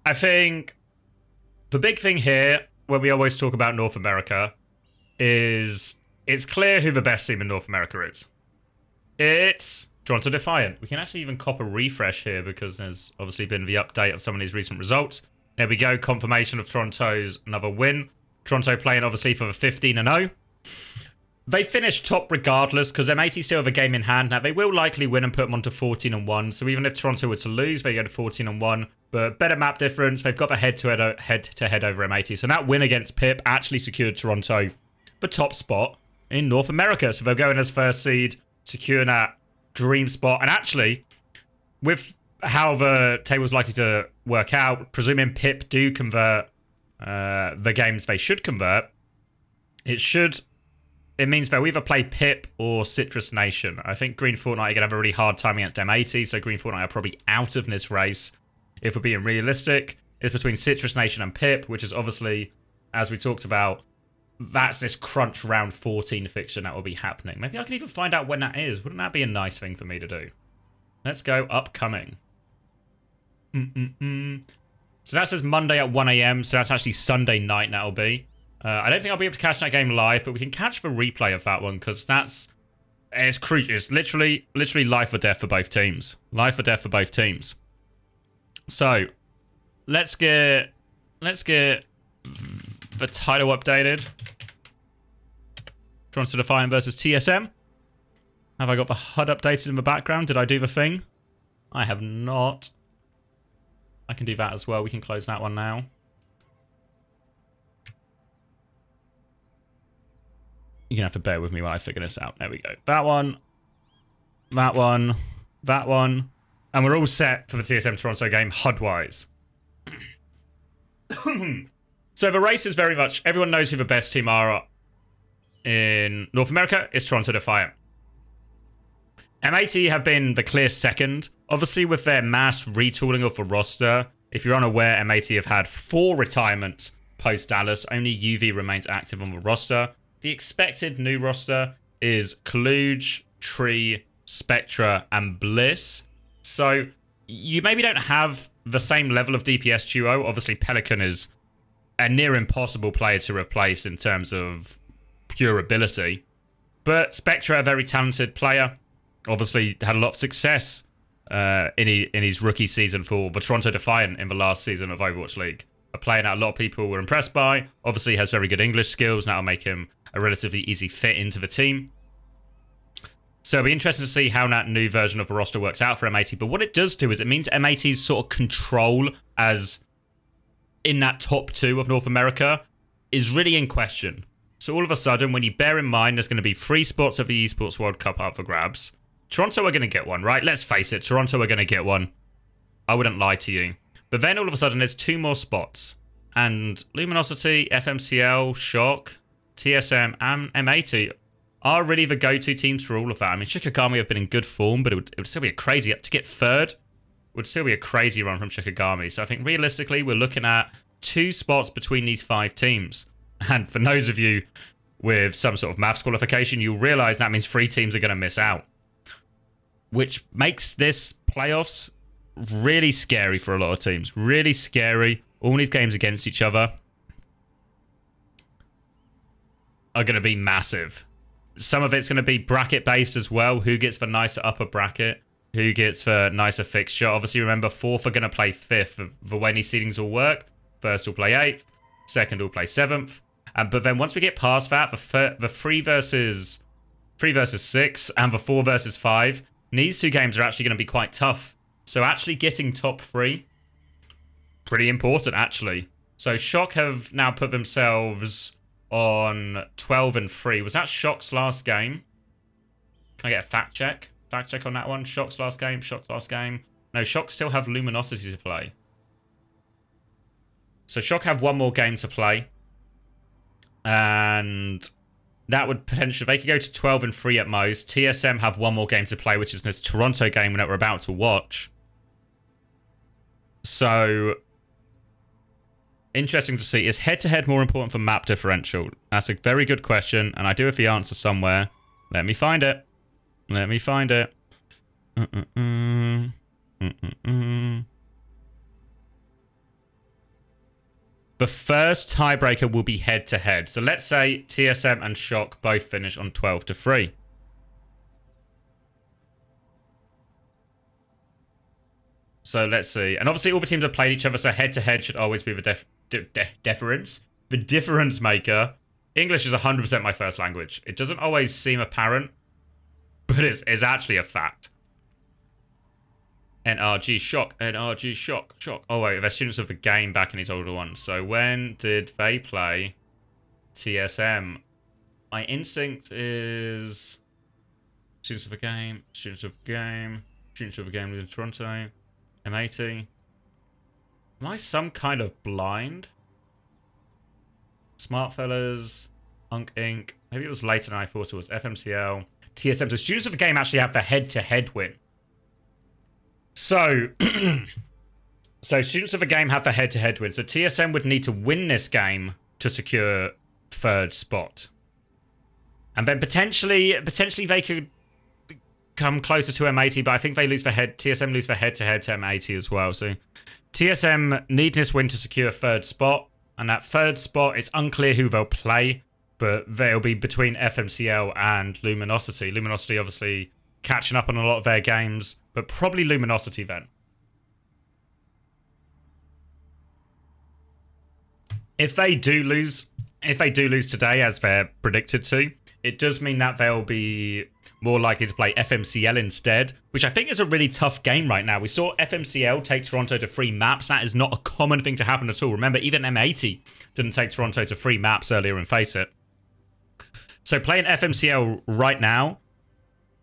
I think the big thing here, when we always talk about North America, is it's clear who the best team in North America is. It's Toronto Defiant. We can actually even cop a refresh here because there's obviously been the update of some of these recent results. There we go. Confirmation of Toronto's another win. Toronto playing obviously for the 15-0. They finished top regardless because M80 still have a game in hand. Now, they will likely win and put them onto 14-1. So even if Toronto were to lose, they go to 14-1. But better map difference. They've got the head-to-head over M80. So that win against Pip actually secured Toronto the top spot in North America. So they'll go in as first seed, securing that dream spot. And actually, with how the table's likely to work out, presuming Pip do convert the games they should convert, it means they'll either play Pip or Citrus Nation. I think Green Fortnite are going to have a really hard time against M80, so Green Fortnite are probably out of this race. If we're being realistic, it's between Citrus Nation and Pip, which is obviously, as we talked about, that's this crunch round 14 fixture that will be happening. Maybe I can even find out when that is. Wouldn't that be a nice thing for me to do? Let's go upcoming. So that says Monday at 1 AM, so that's actually Sunday night that'll be. I don't think I'll be able to catch that game live, but we can catch the replay of that one because it's crucial. It's literally life or death for both teams. Life or death for both teams. So let's get the title updated. Toronto Defiant versus TSM. Have I got the HUD updated in the background? Did I do the thing? I have not. I can do that as well. We can close that one now. You're going to have to bear with me while I figure this out. There we go. That one. That one. That one. And we're all set for the TSM Toronto game, HUD-wise. So the race is very much... Everyone knows who the best team are in North America. It's Toronto Defiant. M80 have been the clear second. Obviously, with their mass retooling of the roster, if you're unaware, M80 have had 4 retirements post-Dallas. Only UV remains active on the roster. The expected new roster is Kaluge, Tree, Spectra, and Bliss. So you maybe don't have the same level of DPS duo. Obviously, Pelican is a near impossible player to replace in terms of pure ability. But Spectra, a very talented player, obviously had a lot of success in his rookie season for the Toronto Defiant in the last season of Overwatch League. A player that a lot of people were impressed by. Obviously has very good English skills. That'll make him a relatively easy fit into the team. So it'll be interesting to see how that new version of the roster works out for M80. But what it does do is it means M80's sort of control as in that top 2 of North America is really in question. So all of a sudden, when you bear in mind there's going to be 3 spots of the Esports World Cup up for grabs, Toronto are going to get one, right? Let's face it, Toronto are going to get one. I wouldn't lie to you. But then all of a sudden there's 2 more spots. And Luminosity, FMCL, Shock, TSM, and M80 are really the go-to teams for all of that. I mean, Shikigami have been in good form, but it would still be a crazy... To get third would still be a crazy run from Shikigami. So I think realistically, we're looking at 2 spots between these 5 teams. And for those of you with some sort of maths qualification, you'll realise that means 3 teams are going to miss out. Which makes this playoffs really scary for a lot of teams. Really scary. All these games against each other are going to be massive. Some of it's going to be bracket-based as well. Who gets the nicer upper bracket? Who gets the nicer fixture? Obviously, remember, 4th are going to play 5th. The way these seedings will work, 1st will play 8th. 2nd will play 7th. But then once we get past that, the 3 versus 6 and the 4 versus 5, these 2 games are actually going to be quite tough. So actually getting top 3, pretty important, actually. So Shock have now put themselves on 12-3. Was that Shock's last game? Can I get a fact check? Fact check on that one. Shock's last game. Shock's last game. No, Shock still have Luminosity to play. So Shock have 1 more game to play. And that would potentially... They could go to 12-3 at most. TSM have 1 more game to play, which is this Toronto game that we're about to watch. So... Interesting to see. Is head-to-head more important for map differential? That's a very good question, and I do have the answer somewhere. Let me find it. Let me find it. The first tiebreaker will be head-to-head. So let's say TSM and Shock both finish on 12-3. So let's see. And obviously all the teams have played each other, so head-to-head should always be the difference. The difference maker. English is 100% my first language. It doesn't always seem apparent, but it's actually a fact. NRG Shock, NRG Shock, Shock. Oh wait, they're students of the game back in these older ones. So when did they play TSM? My instinct is students of the game, students of the game, students of the game in Toronto, M80. Am I some kind of blind? Smart Fellas, Unk Inc. Maybe it was later than I thought it was. FMCL, TSM. So students of the game actually have the head-to-head win. So, so students of the game have the head-to-head win. So TSM would need to win this game to secure third spot. And then potentially they could come closer to M80, but I think they lose for TSM lose for head-to-head to M80 as well. So TSM need this win to secure third spot. And that third spot, it's unclear who they'll play, but they'll be between FMCL and Luminosity. Luminosity obviously catching up on a lot of their games, but probably Luminosity then. If they do lose today, as they're predicted to, it does mean that they'll be more likely to play FMCL instead, which I think is a really tough game right now. We saw FMCL take Toronto to 3 maps. That is not a common thing to happen at all. Remember, even M80 didn't take Toronto to 3 maps earlier in FACEIT. So playing FMCL right now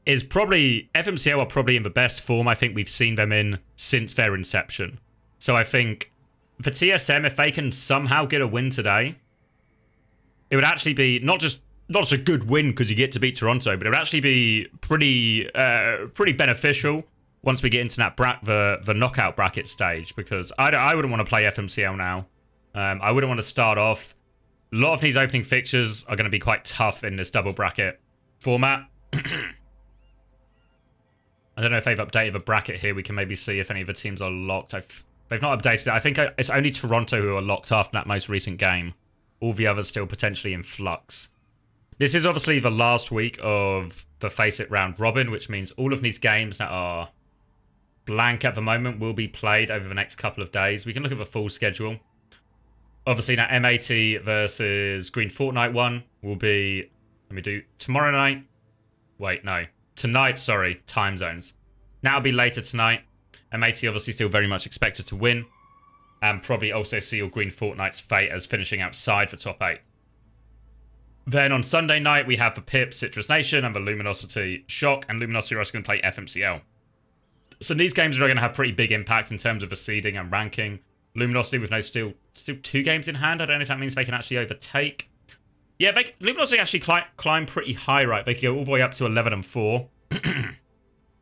is probably... FMCL are probably in the best form I think we've seen them in since their inception. So I think for TSM, if they can somehow get a win today, it would actually be not just a good win because you get to beat Toronto, but it would actually be pretty beneficial once we get into that the knockout bracket stage, because I wouldn't want to play FMCL now. I wouldn't want to start off. A lot of these opening fixtures are going to be quite tough in this double bracket format. I don't know if they've updated the bracket here. We can maybe see if any of the teams are locked. They've not updated it. I think it's only Toronto who are locked after that most recent game. All the others still potentially in flux. This is obviously the last week of the FACEIT Round Robin, which means all of these games that are blank at the moment will be played over the next couple of days. We can look at the full schedule. Obviously, now M80 versus Green Fortnite one will be... Let me do tomorrow night. Wait, no. Tonight, sorry. Time zones. Now it'll be later tonight. M80 obviously still very much expected to win. And probably also seal Green Fortnite's fate as finishing outside for top 8. Then on Sunday night, we have the Pip, Citrus Nation, and the Luminosity Shock, and Luminosity are also going to play FMCL. So these games are going to have pretty big impact in terms of the seeding and ranking. Luminosity with still 2 games in hand. I don't know if that means they can actually overtake. Yeah, Luminosity actually climb pretty high, right? They can go all the way up to 11-4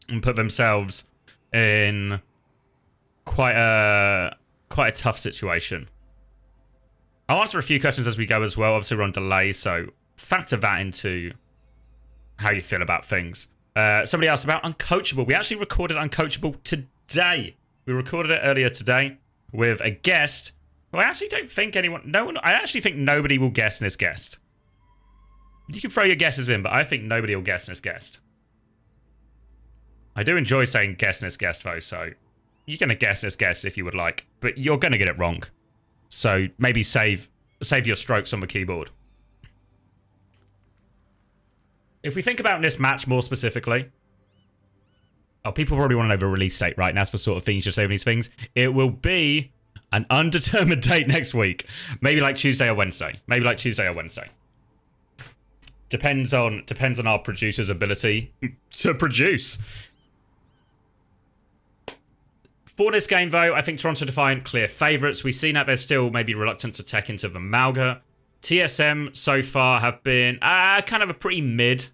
and put themselves in quite a tough situation. I'll answer a few questions as we go as well. Obviously, we're on delay, so factor that into how you feel about things. Somebody asked about Uncoachable. We actually recorded Uncoachable today. We recorded it earlier today with a guest who I actually don't think I actually think nobody will guess in this guest. You can throw your guesses in, but I think nobody will guess in this guest. I do enjoy saying guess in this guest, though, so you're going to guess in this guest if you would like, but you're going to get it wrong. So maybe save your strokes on the keyboard. If we think about this match more specifically... Oh, people probably want to know the release date, right? And that's the sort of thing you should say with these things. It will be an undetermined date next week. Maybe like Tuesday or Wednesday. Depends on our producer's ability to produce. For this game, though, I think Toronto Defiant clear favourites. We've seen that they're still maybe reluctant to tech into the Malga. TSM so far have been kind of a pretty mid,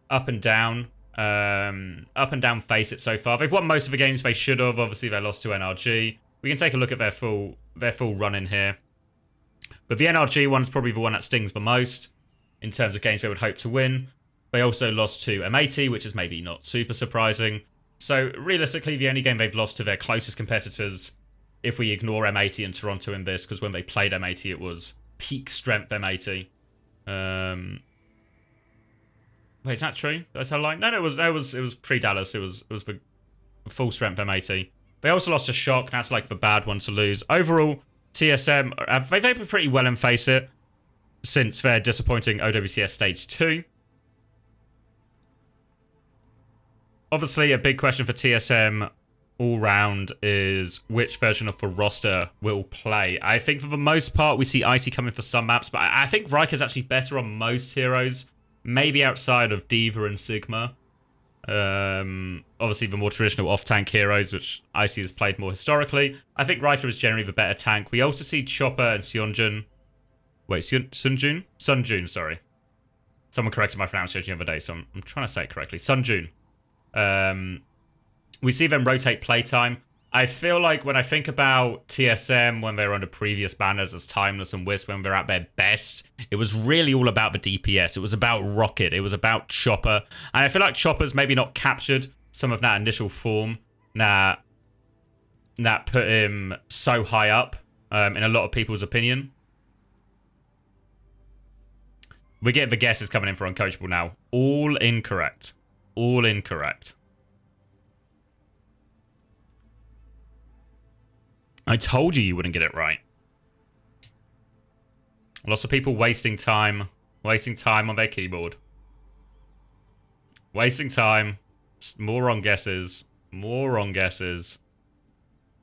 up and down FACEIT so far. They've won most of the games they should have. Obviously, they lost to NRG. We can take a look at their full run in here. But the NRG one's probably the one that stings the most in terms of games they would hope to win. They also lost to M80, which is maybe not super surprising. So, realistically, the only game they've lost to their closest competitors if we ignore M80 and Toronto in this, because when they played M80, it was peak strength M80. Wait, is that true? Did I tell a lie? No, it was pre-Dallas. It was for full strength M80. They also lost a Shock. That's like the bad one to lose. Overall, TSM, they've been pretty well in FACEIT since their disappointing OWCS Stage 2. Obviously, a big question for TSM all round is which version of the roster will play. I think for the most part, we see Icy coming for some maps, but I think Riker's actually better on most heroes, maybe outside of D.Va and Sigma. Obviously, the more traditional off-tank heroes, which Icy has played more historically. I think Riker is generally the better tank. We also see Chopper and Sunjun. Wait, Sunjun? Sunjun, sorry. Someone corrected my pronunciation the other day, so I'm trying to say it correctly. Sunjun. We see them rotate playtime. I feel like when I think about TSM when they were under previous banners as Timeless and Wisp, when they're at their best, it was really all about the DPS. It was about Rocket. It was about Chopper. And I feel like Chopper's maybe not captured some of that initial form that put him so high up in a lot of people's opinion. We get the guesses coming in for Uncoachable now. All incorrect. All incorrect. I told you wouldn't get it right. Lots of people wasting time on their keyboard. Wasting time. More wrong guesses. More wrong guesses.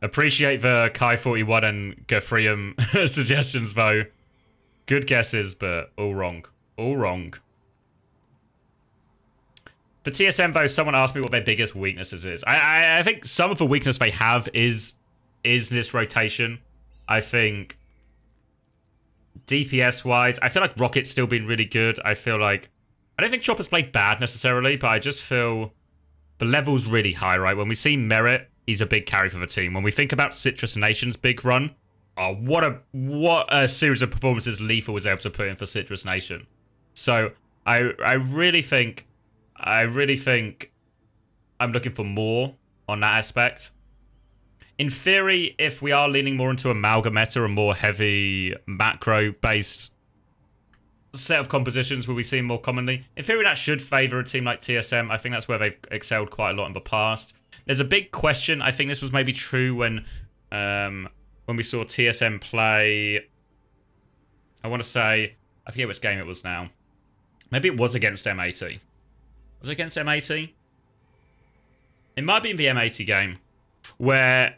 Appreciate the Kai41 and Gafrium suggestions, though. Good guesses, but all wrong. All wrong. For TSM, though, someone asked me what their biggest weaknesses is. I think some of the weakness they have is this rotation. I think DPS-wise, I feel like Rocket's still been really good. I don't think Chopper's played bad necessarily, but I just feel the level's really high, right? When we see Merit, he's a big carry for the team. When we think about Citrus Nation's big run, oh, what a series of performances Lethal was able to put in for Citrus Nation. So I really think I'm looking for more on that aspect. In theory, if we are leaning more into Amalgam meta, a more heavy macro-based set of compositions will we see more commonly, in theory that should favour a team like TSM. I think that's where they've excelled quite a lot in the past. There's a big question. I think this was maybe true when we saw TSM play, I want to say, I forget which game it was now. Maybe it was against M80. Was it against M80? It might be in the M80 game, where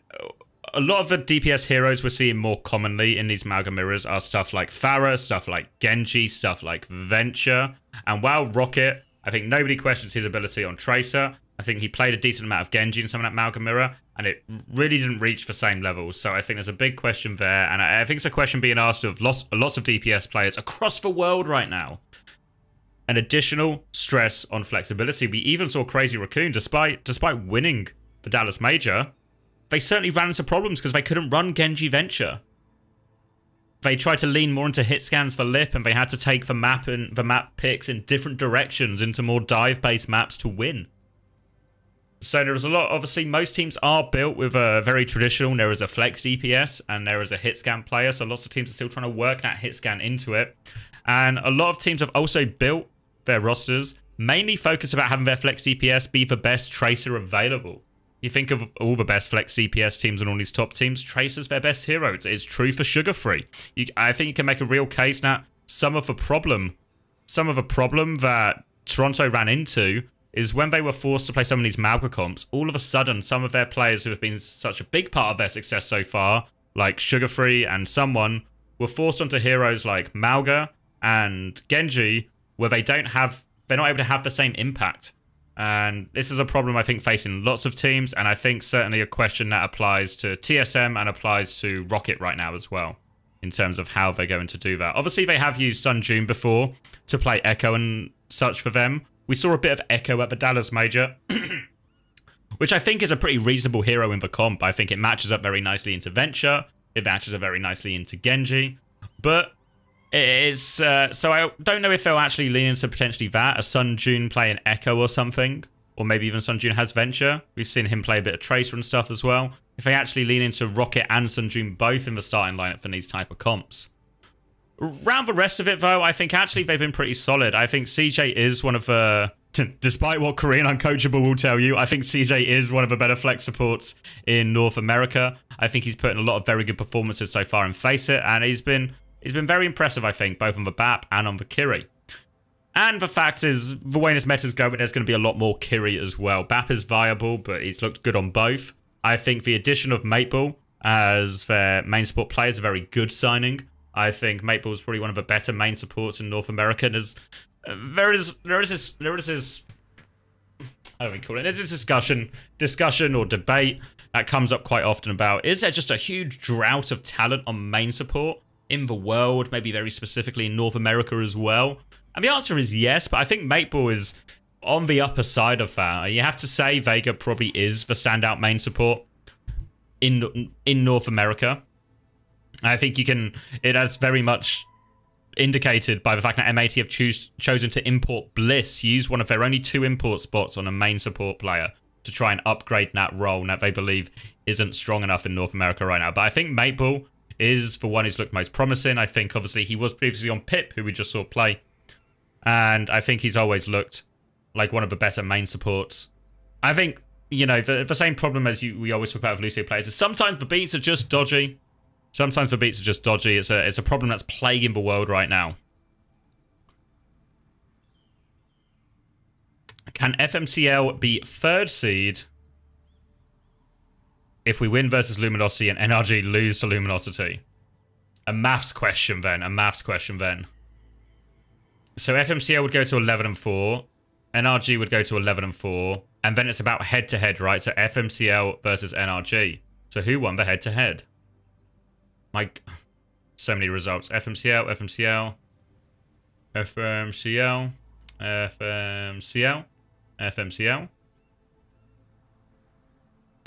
a lot of the DPS heroes we're seeing more commonly in these Amalgam mirrors are stuff like Pharah, stuff like Genji, stuff like Venture. And while Rocket, I think nobody questions his ability on Tracer. I think he played a decent amount of Genji in some of that Amalgam mirror, and it really didn't reach the same levels. So I think there's a big question there, and I think it's a question being asked of lots of DPS players across the world right now. An additional stress on flexibility. We even saw Crazy Raccoon, despite winning the Dallas Major, they certainly ran into problems because they couldn't run Genji Venture. They tried to lean more into hit scans for Lip, and they had to take the map picks in different directions into more dive-based maps to win. So there is a lot. Obviously, most teams are built with a very traditional. There is a flex DPS and there is a hit scan player. So lots of teams are still trying to work that hit scan into it. And a lot of teams have also built their rosters mainly focused about having their flex DPS be the best Tracer available. You think of all the best flex DPS teams and all these top teams, Tracer's their best hero. It's true for Sugar Free. I think you can make a real case that some of the problem that Toronto ran into is when they were forced to play some of these Malga comps, all of a sudden some of their players who have been such a big part of their success so far, like Sugar Free and someone, were forced onto heroes like Malga and Genji, where they're not able to have the same impact. And this is a problem, I think, facing lots of teams, and I think certainly a question that applies to TSM and applies to Rocket right now as well, in terms of how they're going to do that. Obviously, they have used Sun June before to play Echo and such for them. We saw a bit of Echo at the Dallas Major, which I think is a pretty reasonable hero in the comp. I think it matches up very nicely into Venture. It matches up very nicely into Genji. But it's so I don't know if they'll actually lean into potentially that, a Sun June play an Echo or something, or maybe even Sun June has Venture. We've seen him play a bit of Tracer and stuff as well. if they actually lean into Rocket and Sunjun both in the starting lineup for these type of comps. Around the rest of it, though, I think actually they've been pretty solid. I think CJ is one of the... Despite what Korean Uncoachable will tell you, I think CJ is one of the better flex supports in North America. I think he's put in a lot of very good performances so far in FACEIT, and he's been very impressive, I think, both on the BAP and on the Kiri. And the fact is, the way this meta's going, there's going to be a lot more Kiri as well. BAP is viable, but he's looked good on both. I think the addition of Mateball as their main support player is a very good signing. I think Mateball is probably one of the better main supports in North America. There's this I don't call it. There's this discussion or debate that comes up quite often about, is there just a huge drought of talent on main support in the world, maybe very specifically in North America as well? And the answer is yes, but I think Mateball is on the upper side of that. You have to say Vega probably is the standout main support in North America. I think it has very much indicated by the fact that MAT have chosen to import Bliss, use one of their only 2 import spots on a main support player to try and upgrade that role that they believe isn't strong enough in North America right now. But I think Mateball is the one who's looked most promising. I think obviously he was previously on Pip, who we just saw play. And I think he's always looked like one of the better main supports. I think, you know, the same problem as we always talk about with Lucio players is sometimes the beats are just dodgy. Sometimes the beats are just dodgy. It's a problem that's plaguing the world right now. Can FMCL be 3rd seed if we win versus Luminosity and NRG lose to Luminosity? A maths question then. So FMCL would go to 11-4. NRG would go to 11-4. And then it's about head-to-head, right? So FMCL versus NRG. So who won the head-to-head? Like, so many results. FMCL, FMCL, FMCL, FMCL, FMCL,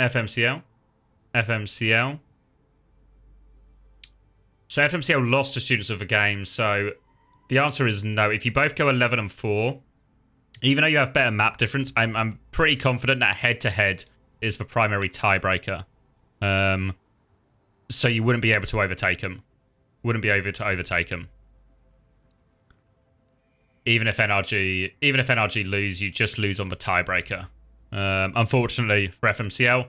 FMCL, FMCL. So FMCL lost to Students of the Game, so the answer is no. If you both go 11-4, even though you have better map difference, I'm pretty confident that head-to-head is the primary tiebreaker. So you wouldn't be able to overtake him. Wouldn't be able to overtake him. Even if NRG lose, you just lose on the tiebreaker. Unfortunately for FMCL.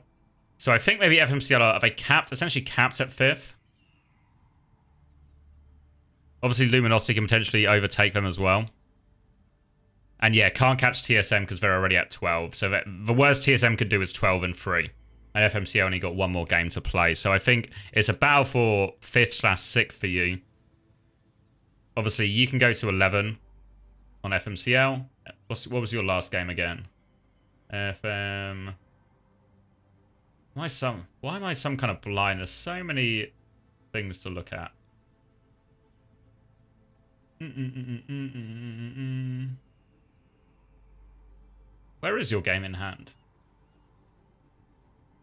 So I think maybe FMCL are they capped, essentially capped at 5th. Obviously Luminosity can potentially overtake them as well. And yeah, can't catch TSM because they're already at 12. So the worst TSM could do is 12-3. And FMCL only got 1 more game to play. So I think it's a battle for 5th/6th for you. Obviously, you can go to 11 on FMCL. What was your last game again? FM... Why am I some kind of blind? There's so many things to look at. Where is your game in hand?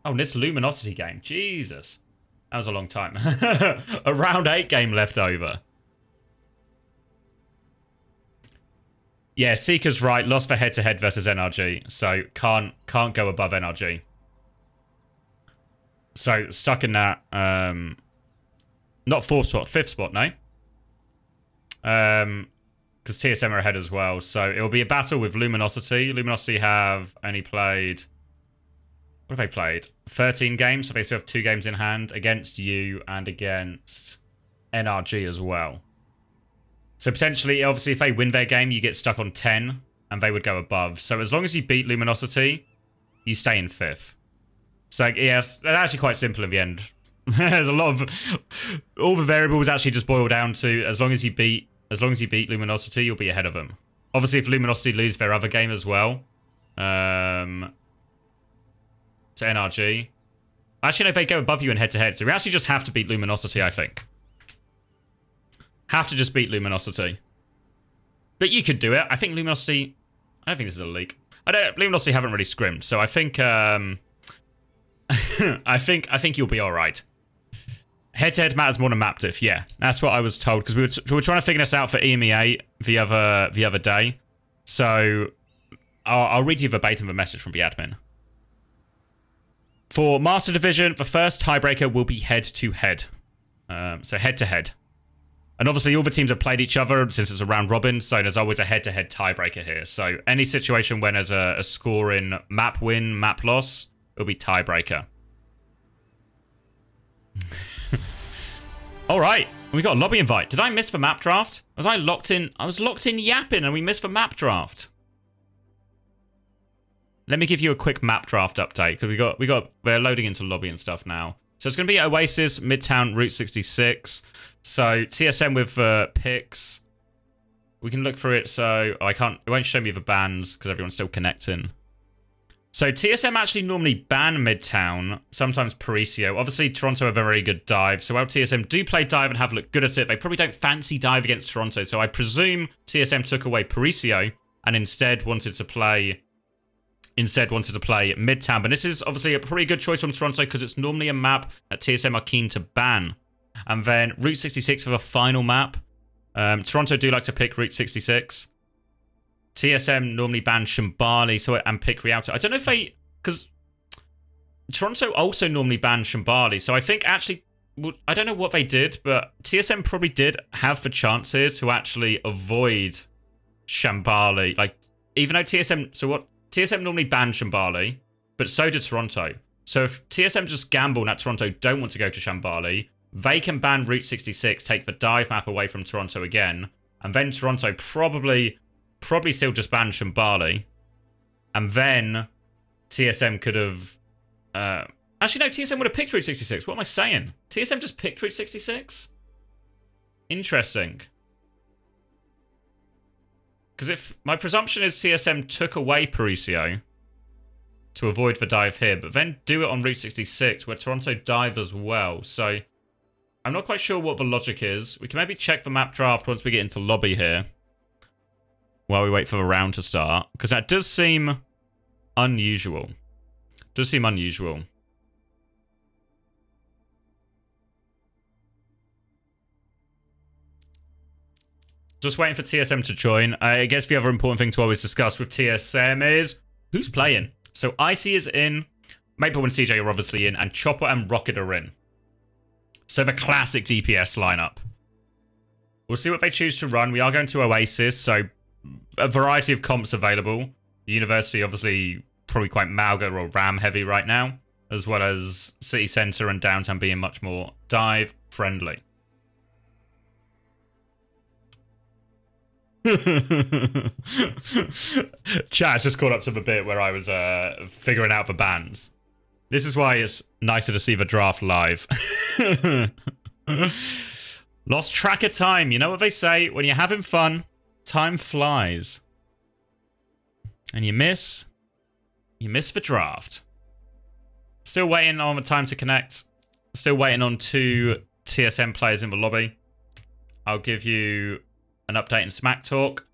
Oh, this Luminosity game. Jesus. That was a long time. A round 8 game left over. Yeah, Seeker's right. Lost for head-to-head versus NRG. So, can't go above NRG. So, stuck in that... not 4th spot. 5th spot, no? Because TSM are ahead as well. So, it will be a battle with Luminosity. Luminosity have only played... What have they played? 13 games, so they still have 2 games in hand against you and against NRG as well. So potentially, obviously, if they win their game, you get stuck on 10 and they would go above. So as long as you beat Luminosity, you stay in 5th. So yes, that's actually quite simple in the end. There's a lot of... All the variables actually just boil down to as long as you beat Luminosity, you'll be ahead of them. Obviously, if Luminosity lose their other game as well... to NRG. Actually, no, they go above you in head-to-head. So we actually just have to beat Luminosity, I think. Have to just beat Luminosity. But you could do it. I think Luminosity... I don't think this is a leak. Luminosity haven't really scrimmed. So I think... I think you'll be alright. Head-to-head matters more than map diff. Yeah, that's what I was told. Because we were trying to figure this out for EMEA the other day. So I'll read you verbatim the message from the admin. For Master Division, the first tiebreaker will be head-to-head. So head-to-head. And obviously, all the teams have played each other since it's a round robin, so there's always a head-to-head tiebreaker here. So any situation when there's a score in map win, map loss, it'll be tiebreaker. All right, we got a lobby invite. Did I miss the map draft? Was I locked in? I was locked in yapping and we missed the map draft. Let me give you a quick map draft update because we're loading into lobby and stuff now. So it's going to be Oasis, Midtown, Route 66. So TSM with picks. We can look through it. So it won't show me the bans because everyone's still connecting. So TSM actually normally ban Midtown, sometimes Paricio. Obviously, Toronto have a very good dive. So while TSM do play dive and have looked good at it, they probably don't fancy dive against Toronto. So I presume TSM took away Paricio and instead wanted to play Midtown. But this is obviously a pretty good choice from Toronto because it's normally a map that TSM are keen to ban. And then Route 66 for the final map. Toronto do like to pick Route 66. TSM normally ban Shambali and pick Rialto. I don't know if they... Because Toronto also normally ban Shambali. So I think actually... I don't know what they did, but TSM probably did have the chance here to actually avoid Shambali. Like, even though TSM... So what... TSM normally ban Shambali, but so did Toronto. So if TSM just gamble that Toronto don't want to go to Shambali, they can ban Route 66, take the dive map away from Toronto again, and then Toronto probably still just ban Shambali, and then TSM could have... actually, no, TSM would have picked Route 66. What am I saying? TSM just picked Route 66? Interesting. Because if my presumption is TSM took away Paricio to avoid the dive here, but then do it on Route 66 where Toronto dive as well. So I'm not quite sure what the logic is. We can maybe check the map draft once we get into lobby here while we wait for the round to start. Because that does seem unusual. Does seem unusual. Just waiting for TSM to join. I guess the other important thing to always discuss with TSM is who's playing. So Icy is in, Maple and CJ are obviously in, and Chopper and Rocket are in. So the classic DPS lineup. We'll see what they choose to run. We are going to Oasis, so a variety of comps available. The University obviously probably quite Malga or Ram heavy right now, as well as City Centre and Downtown being much more dive friendly. Chat just caught up to the bit where I was figuring out the bans. This is why it's nicer to see the draft live. Lost track of time. You know what they say? When you're having fun, time flies. And you miss the draft. Still waiting on the time to connect. Still waiting on 2 TSM players in the lobby. I'll give you an update in Smack Talk.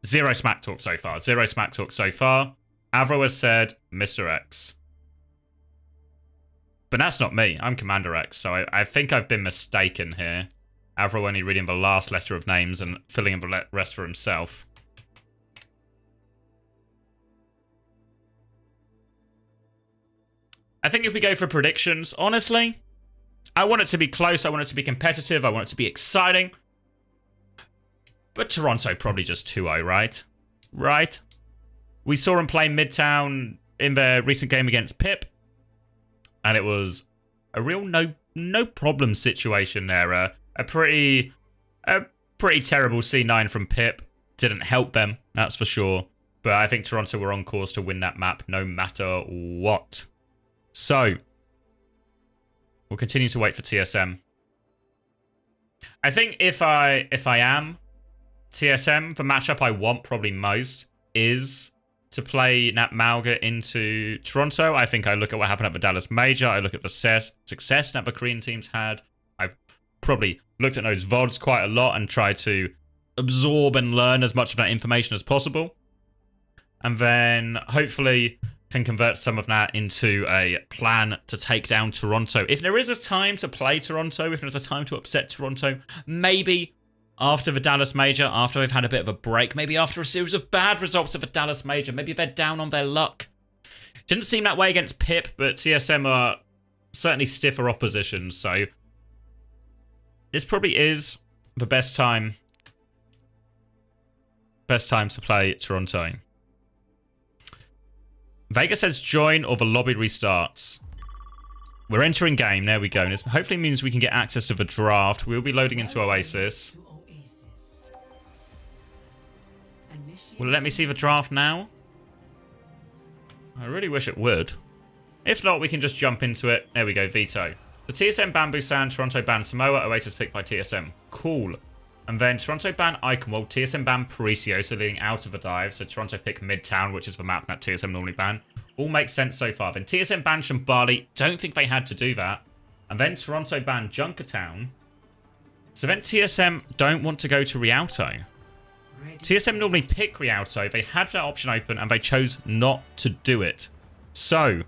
0 Smack Talk so far. 0 Smack Talk so far. Avro has said Mr. X. But that's not me. I'm Commander X, so I think I've been mistaken here. Avro only reading the last letter of names and filling in the rest for himself. I think if we go for predictions, honestly, I want it to be close. I want it to be competitive. I want it to be exciting. But Toronto probably just 2-0, right? Right? We saw them play Midtown in their recent game against Pip. And it was a real no problem situation there. A pretty terrible C9 from Pip. Didn't help them, that's for sure. But I think Toronto were on course to win that map no matter what. So, we'll continue to wait for TSM. I think if I am TSM, the matchup I want probably most is to play Nat Malga into Toronto. I think I look at what happened at the Dallas Major. I look at the success that the Korean teams had. I probably looked at those VODs quite a lot and tried to absorb and learn as much of that information as possible. And then hopefully can convert some of that into a plan to take down Toronto. If there is a time to play Toronto, if there's a time to upset Toronto, maybe after the Dallas Major, after they've had a bit of a break, maybe after a series of bad results at the Dallas Major, maybe they're down on their luck. Didn't seem that way against Pip, but TSM are certainly stiffer opposition, so this probably is the best time to play Toronto. Vega says join or the lobby restarts. We're entering game. There we go. This hopefully means we can get access to the draft. We'll be loading into Oasis. Will it let me see the draft now? I really wish it would. If not, we can just jump into it. There we go, veto. The TSM ban Busan, Toronto ban Samoa, Oasis picked by TSM. Cool. And then Toronto ban Iconwald, TSM ban Parisio, so leading out of the dive. So Toronto pick Midtown, which is the map that TSM normally ban. All makes sense so far. Then TSM ban Shambali. Don't think they had to do that. And then Toronto ban Junkertown. So then TSM don't want to go to Rialto. TSM normally pick Rialto. They had that option open and they chose not to do it. So,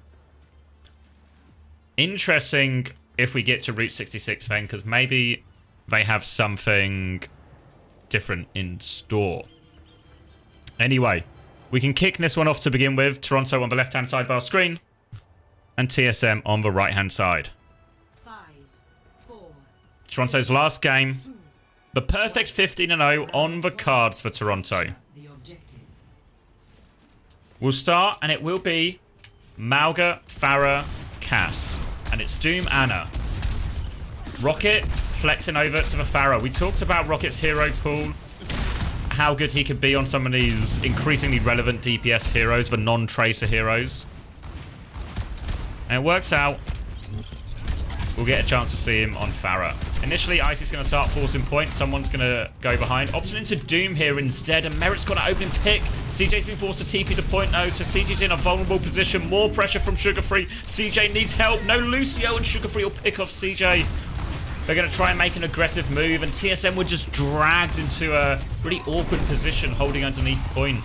interesting if we get to Route 66 then, because maybe they have something different in store. Anyway, we can kick this one off to begin with. Toronto on the left-hand side of our screen. And TSM on the right-hand side. 5, 4, Toronto's last game. The perfect 15-0 on the cards for Toronto. We'll start, and it will be Mauga, Farah, Cass. And it's Doom Anna. Rocket flexing over to the Farah. We talked about Rocket's hero pool. How good he could be on some of these increasingly relevant DPS heroes, the non-tracer heroes. And it works out. We'll get a chance to see him on Farah. Initially, Icy's going to start forcing points. Someone's going to go behind. Opting into Doom here instead. And Merit's got an opening pick. CJ's been forced to TP to point no. So CJ's in a vulnerable position. More pressure from Sugarfree. CJ needs help. No Lucio, and Sugarfree will pick off CJ. They're going to try and make an aggressive move. And TSM were just dragged into a really awkward position holding underneath point.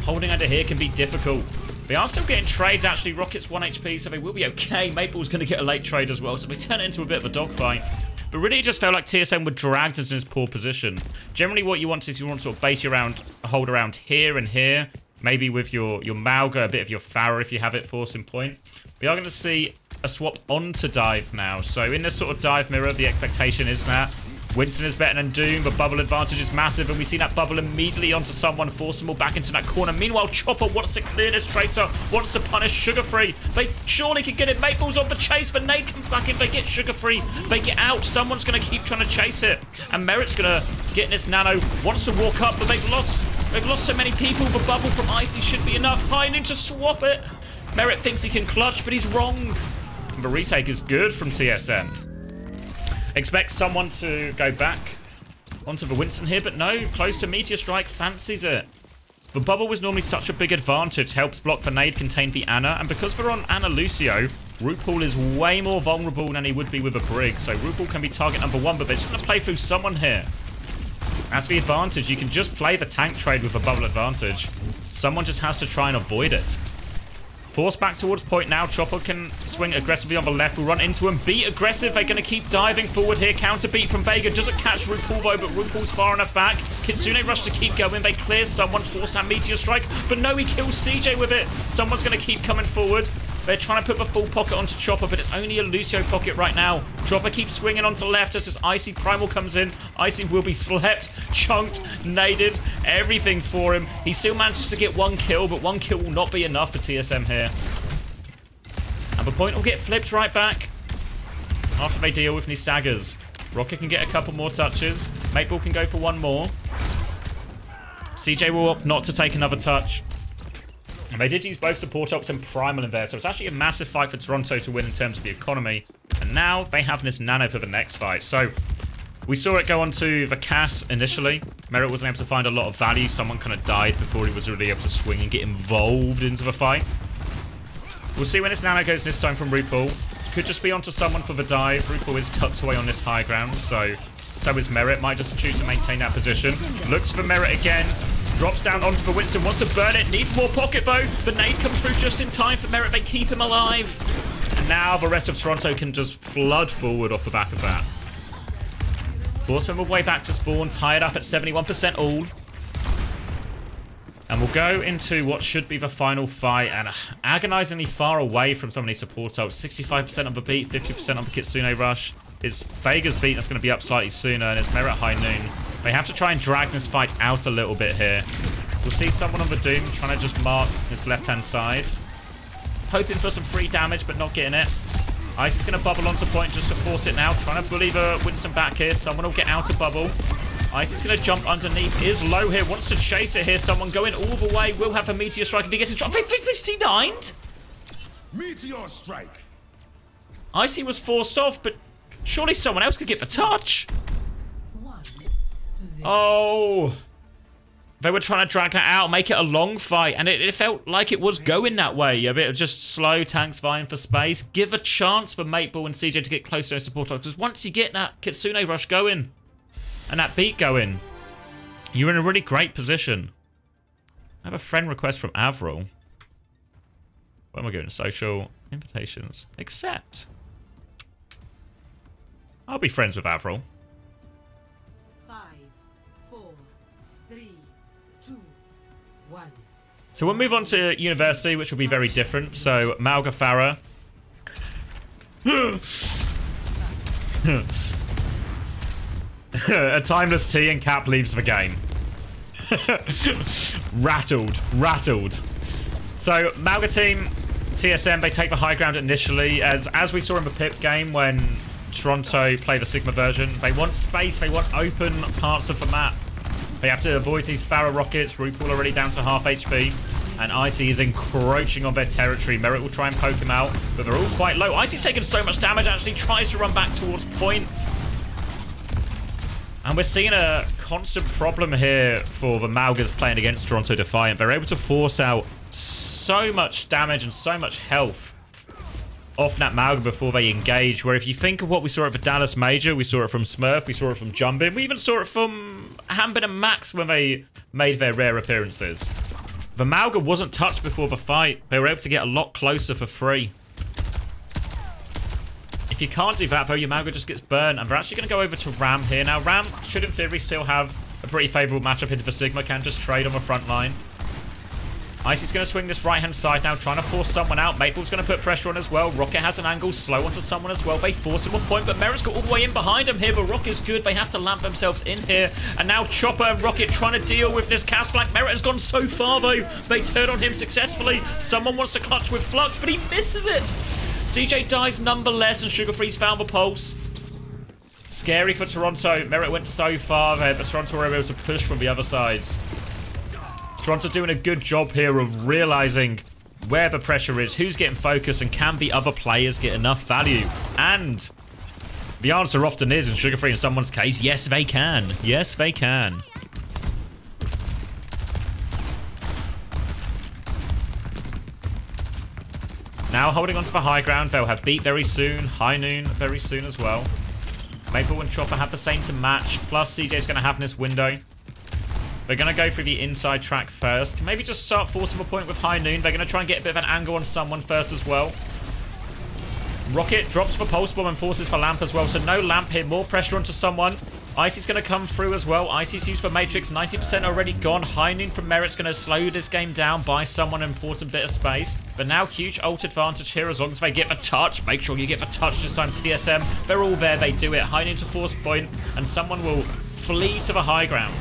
Holding under here can be difficult. They are still getting trades, actually. Rocket's 1 HP, so they will be okay. Maple's going to get a late trade as well, so they turn it into a bit of a dogfight. But really, it just felt like TSM were dragged into this poor position. Generally, what you want is you want to sort of base your round, hold around here and here. Maybe with your Mauga, a bit of your Farah if you have it forcing point. We are going to see a swap onto dive now. So in this sort of dive mirror, the expectation is that Winston is better than Doom, but bubble advantage is massive, and we see that bubble immediately onto someone, force them all back into that corner. Meanwhile, Chopper wants to clear this Tracer, wants to punish Sugarfree. They surely can get it. Maple's on the chase, but Nade comes back in. They get Sugarfree. They get out. Someone's going to keep trying to chase it. And Merit's going to get in this Nano, wants to walk up, but they've lost so many people. The bubble from Icy should be enough. High need to swap it. Merit thinks he can clutch, but he's wrong. And the retake is good from TSM. Expect someone to go back onto the Winston here, but no, close to Meteor Strike, fancies it. The bubble was normally such a big advantage, helps block the nade, contain the Anna, and because we're on Anna Lucio, RuPaul is way more vulnerable than he would be with a Brig, so RuPaul can be target number 1, but they're just going to play through someone here. That's the advantage. You can just play the tank trade with a bubble advantage. Someone just has to try and avoid it. Force back towards point now. Chopper can swing aggressively on the left. We'll run into him. Be aggressive. They're going to keep diving forward here. Counter beat from Vega. Doesn't catch RuPaul though, but RuPaul's far enough back. Kitsune rush to keep going. They clear someone. Force that Meteor Strike. But no, he kills CJ with it. Someone's going to keep coming forward. They're trying to put the full pocket onto Chopper, but it's only a Lucio pocket right now. Chopper keeps swinging onto left as this Icy Primal comes in. Icy will be slept, chunked, naded, everything for him. He still manages to get 1 kill, but 1 kill will not be enough for TSM here. And the point will get flipped right back after they deal with these staggers. Rocket can get a couple more touches. Maple can go for 1 more. CJ will opt not to take another touch. And they did use both support ops and Primal in there, so it's actually a massive fight for Toronto to win in terms of the economy. And now they have this Nano for the next fight. So we saw it go on to the Cass initially. Merit wasn't able to find a lot of value. Someone kind of died before he was really able to swing and get involved into the fight. We'll see when this Nano goes this time from RuPaul. Could just be onto someone for the dive. RuPaul is tucked away on this high ground, so is Merit. Might just choose to maintain that position. Looks for Merit again. Drops down onto the Winston, wants to burn it, needs more pocket though. The nade comes through just in time for Merit, they keep him alive. And now the rest of Toronto can just flood forward off the back of that. Force them away back to spawn, tied up at 71% all. And we'll go into what should be the final fight, and agonizingly far away from some of these support ults. 65% on the beat, 50% on the Kitsune Rush. It's Vega's beat that's going to be up slightly sooner, and it's Merit High Noon. They have to try and drag this fight out a little bit here. We'll see someone on the Doom trying to just mark this left-hand side. Hoping for some free damage, but not getting it. Ice is going to bubble onto point just to force it now. Trying to bully the Winston back here. Someone will get out of bubble. Ice is going to jump underneath. Is low here. Wants to chase it here. Someone going all the way. Will have a Meteor Strike if he gets a drop. 59'd? Meteor Strike. Icy was forced off, but surely someone else could get the touch. 1-0. Oh. They were trying to drag that out, make it a long fight, and it felt like it was going that way. A bit of just slow tanks vying for space. Give a chance for Mateball and CJ to get closer to support, because once you get that Kitsune Rush going and that beat going, you're in a really great position. I have a friend request from Avril. What am I going? Social invitations. Accept. I'll be friends with Avril. 5, 4, 3, 2, 1. So we'll move on to University, which will be very different. So, Malga Farah. A timeless T and Cap leaves the game. Rattled. So, Malga team, TSM, they take the high ground initially. As we saw in the Pip game when Toronto play the Sigma version, they want space, they want open parts of the map. They have to avoid these Farah rockets. RuPaul already down to half HP. And Icy is encroaching on their territory. Merit will try and poke him out, but they're all quite low. Icy's taking so much damage, actually tries to run back towards point. And we're seeing a constant problem here for the Malgas playing against Toronto Defiant. They're able to force out so much damage and so much health off that Malga before they engage. Where if you think of what we saw at the Dallas Major, we saw it from Smurf, we saw it from Jumbin, we even saw it from Hambin and Max when they made their rare appearances. The Malga wasn't touched before the fight. They were able to get a lot closer for free. If you can't do that, though, your Malga just gets burned. And we're actually going to go over to Ram here. Now, Ram should, in theory, still have a pretty favourable matchup into the Sigma. Can just trade on the front line. Icy's going to swing this right-hand side now, trying to force someone out. Maple's going to put pressure on as well. Rocket has an angle, slow onto someone as well. They force him on point, but Merit's got all the way in behind him here. But Rocket's good. They have to lamp themselves in here. And now Chopper and Rocket trying to deal with this cast flank. Merit has gone so far, though. They turn on him successfully. Someone wants to clutch with Flux, but he misses it. CJ dies numberless, and Sugar Free's found the pulse. Scary for Toronto. Merit went so far there, but Toronto were able to push from the other sides. Toronto doing a good job here of realizing where the pressure is, who's getting focused, and can the other players get enough value? And the answer often is, in Sugar Free in someone's case, yes, they can. Yes, they can. Now holding onto the high ground, they'll have beat very soon, high noon very soon as well. Maple and Chopper have the same to match, plus CJ's going to have in this window. They're going to go through the inside track first. Maybe just start forcing a point with high noon. They're going to try and get a bit of an angle on someone first as well. Rocket drops the pulse bomb and forces for lamp as well, so no lamp here. More pressure onto someone. Icy's going to come through as well. Icy's used for Matrix. 90% already gone. High noon from Merit's going to slow this game down, buy someone an important bit of space. But now huge ult advantage here as long as they get the touch. Make sure you get the touch this time, TSM. They're all there. They do it. High noon to force point, and someone will flee to the high ground.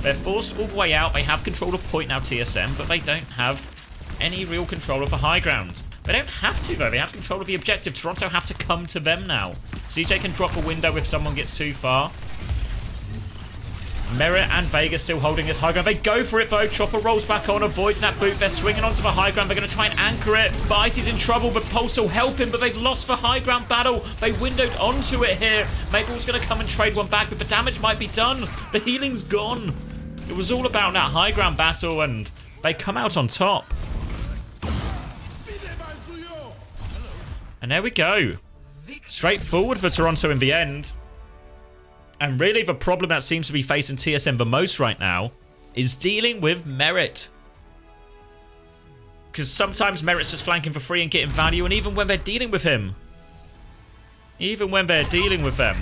They're forced all the way out. They have control of point now, TSM, but they don't have any real control of the high ground. They don't have to, though. They have control of the objective. Toronto have to come to them now. CJ can drop a window if someone gets too far. Merit and Vega still holding this high ground. They go for it, though. Chopper rolls back on, avoids that boot. They're swinging onto the high ground. They're going to try and anchor it. But Icy's in trouble, but Pulse will help him. But they've lost the high ground battle. They windowed onto it here. Maple's going to come and trade one back, but the damage might be done. The healing's gone. It was all about that high ground battle, and they come out on top. And there we go. Straightforward for Toronto in the end. And really the problem that seems to be facing TSM the most right now is dealing with Merit. Because sometimes Merit's just flanking for free and getting value, and even when they're dealing with him, even when they're dealing with them,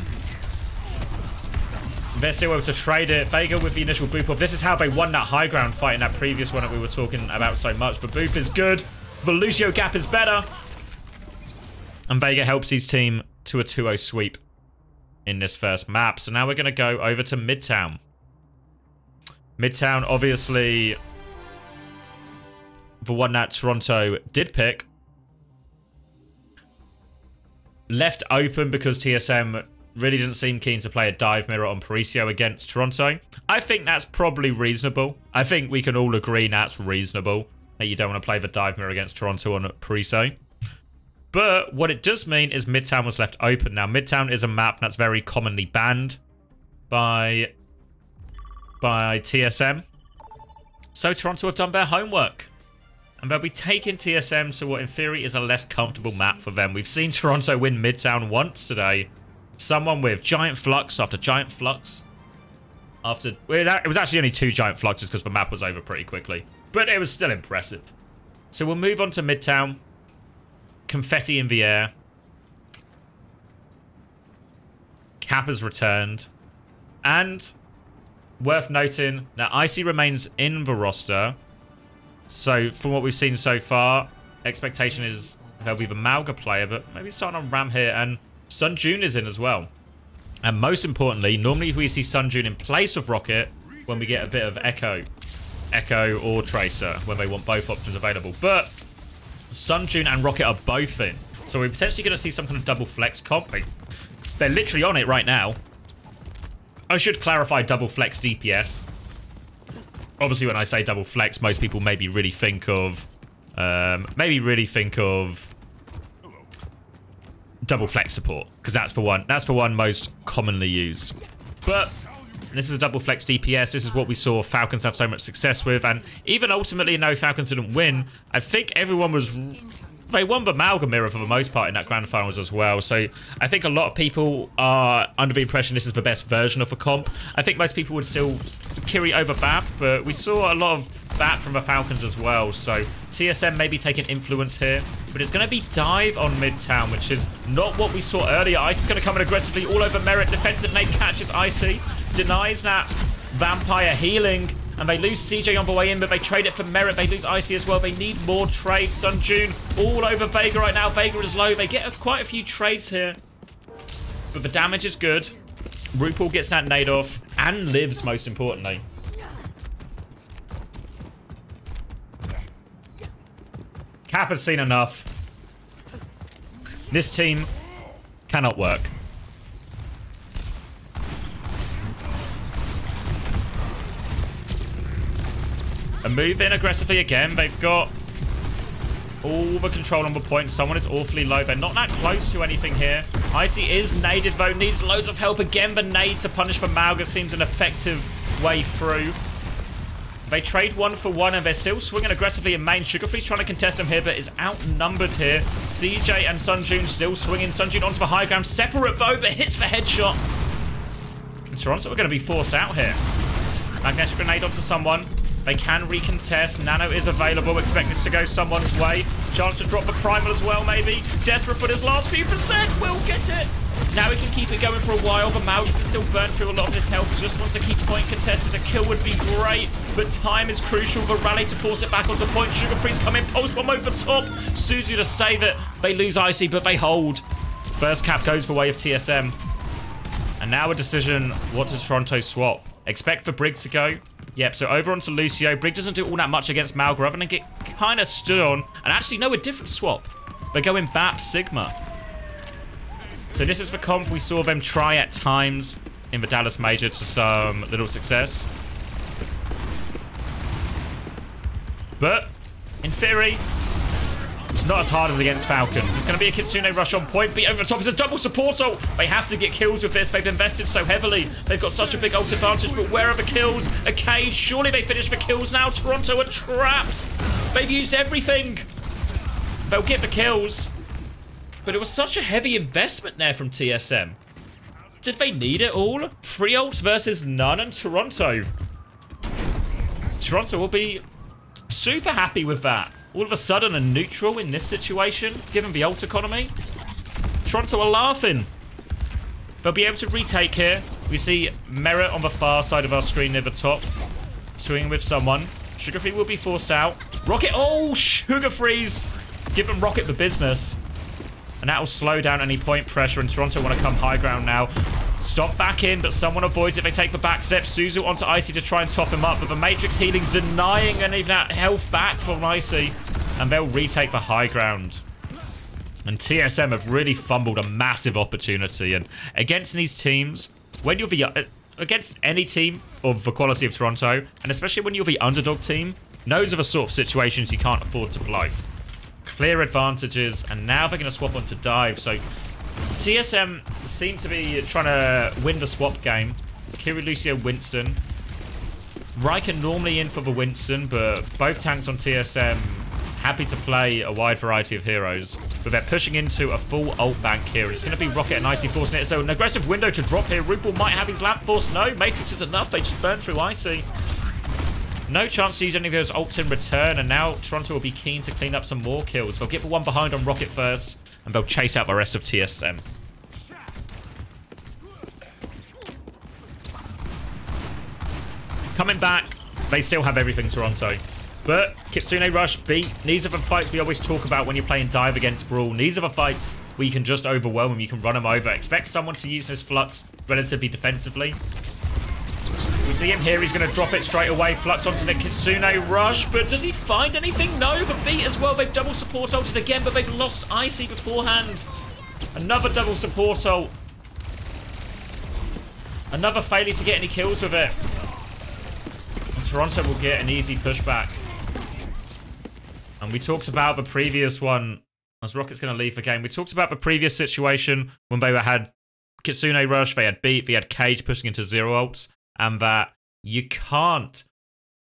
They're still able to trade it. Vega with the initial boop off. This is how they won that high ground fight in that previous one that we were talking about so much. The boop is good. The Lucio gap is better. And Vega helps his team to a 2-0 sweep in this first map. So now we're going to go over to Midtown. Midtown, obviously, the one that Toronto did pick. Left open because TSM really didn't seem keen to play a dive mirror on Paricio against Toronto. I think that's probably reasonable. I think we can all agree that's reasonable, that you don't want to play the dive mirror against Toronto on Paricio. But what it does mean is Midtown was left open. Now, Midtown is a map that's very commonly banned by TSM. So Toronto have done their homework. And they'll be taking TSM to what in theory is a less comfortable map for them. We've seen Toronto win Midtown once today. Someone with giant flux after giant flux. It was actually only 2 giant fluxes because the map was over pretty quickly. But it was still impressive. So we'll move on to Midtown. Confetti in the air. Cap has returned. And worth noting, now Icy remains in the roster. So from what we've seen so far, expectation is he'll be the Malga player, but maybe starting on Ram here. And Sun Jun is in as well. And most importantly, normally we see Sun Jun in place of Rocket when we get a bit of Echo or Tracer, when they want both options available. But Sun Jun and Rocket are both in. So we're potentially going to see some kind of double flex comp. They're literally on it right now. I should clarify double flex DPS. Obviously, when I say double flex, most people maybe really think of double flex support, because that's the one most commonly used. But this is a double flex DPS. This is what we saw Falcons have so much success with, and even ultimately, no, Falcons didn't win. I think they won the Malga mirror for the most part in that grand finals as well. So I think a lot of people are under the impression this is the best version of a comp. I think most people would still carry over BAP, but we saw a lot of BAP from the Falcons as well. So TSM may be taking influence here, but it's going to be dive on Midtown, which is not what we saw earlier. Icy's going to come in aggressively all over Merit. Defensive nade catches Icy, denies that Vampire healing. And they lose CJ on the way in, but they trade it for Merit. They lose Icy as well. They need more trades. Sun Jun all over Vega right now. Vega is low. They get quite a few trades here. But the damage is good. RuPaul gets that nade off and lives, most importantly. Cap has seen enough. This team cannot work. And move in aggressively again. They've got all the control on the point. Someone is awfully low. They're not that close to anything here. Icy is naded though. Needs loads of help. Again, the nade to punish for Malga seems an effective way through. They trade 1 for 1 and they're still swinging aggressively in main. Sugarfree's trying to contest him here, but is outnumbered here. CJ and Sun Jun still swinging. Sun Jun onto the high ground. Separate though, but hits the headshot. And Toronto are going to be forced out here. Magnetic grenade onto someone. They can recontest. Nano is available. Expect this to go someone's way. Chance to drop the primal as well, maybe. Desperate for his last few percent. Will get it. Now he can keep it going for a while. But Malga can still burn through a lot of his health. Just wants to keep point contested. A kill would be great. But time is crucial. The rally to force it back onto point. Sugarfree's coming. Pulse bomb over top. Suzu to save it. They lose Icy, but they hold. First cap goes the way of TSM. And now a decision. What does Toronto swap? Expect for Brig to go. Yep, so over onto Lucio. Brig doesn't do all that much against Malga other than get kind of stood on. And actually, no, a different swap. They're going BAP Sigma. So this is the comp we saw them try at times in the Dallas Major to some little success. But, in theory, it's not as hard as against Falcons. It's going to be a Kitsune rush on point. Beat over the top is a double support ult. They have to get kills with this. They've invested so heavily. They've got such a big ult advantage. But where are the kills? A cage. Surely they finish the kills now. Toronto are trapped. They've used everything. They'll get the kills. But it was such a heavy investment there from TSM. Did they need it all? 3 ults versus none, and Toronto will be super happy with that. All of a sudden a neutral in this situation, given the ult economy. Toronto are laughing. They'll be able to retake here. We see Merit on the far side of our screen near the top. Swinging with someone. Sugar Free will be forced out. Rocket, oh, Sugar Free's giving Rocket the business. And that will slow down any point pressure, and Toronto want to come high ground now. Stop back in, but someone avoids it. They take the back step. Suzu onto Icy to try and top him up, but the Matrix healing's denying any of that health back from Icy. And they'll retake the high ground. And TSM have really fumbled a massive opportunity. And against these teams, when you're the... against any team of the quality of Toronto, and especially when you're the underdog team, those are the sort of situations you can't afford to blow. Clear advantages, and now they're going to swap onto dive. So TSM seem to be trying to win the swap game. Kiri, Lucio, Winston. Riker normally in for the Winston, but both tanks on TSM happy to play a wide variety of heroes. But they're pushing into a full ult bank here. It's going to be Rocket and Icy forcing it. So an aggressive window to drop here. Rupal might have his lamp force. No, Matrix is enough. They just burn through Icy. No chance to use any of those ults in return. And now Toronto will be keen to clean up some more kills. They'll get the one behind on Rocket first. And they'll chase out the rest of TSM. Coming back. They still have everything, Toronto. But Kitsune Rush beat. These are the fights we always talk about when you're playing dive against Brawl. These are the fights where you can just overwhelm them. You can run them over. Expect someone to use this Flux relatively defensively. We see him here. He's going to drop it straight away. Flux onto the Kitsune Rush. But does he find anything? No, the beat as well. They've double support ulted again, but they've lost Icy beforehand. Another double support ult. Another failure to get any kills with it. And Toronto will get an easy pushback. And we talked about the previous one, as Rocket's going to leave the game. We talked about the previous situation when they had Kitsune Rush, they had Beat, they had Cage pushing into zero ults, and that you can't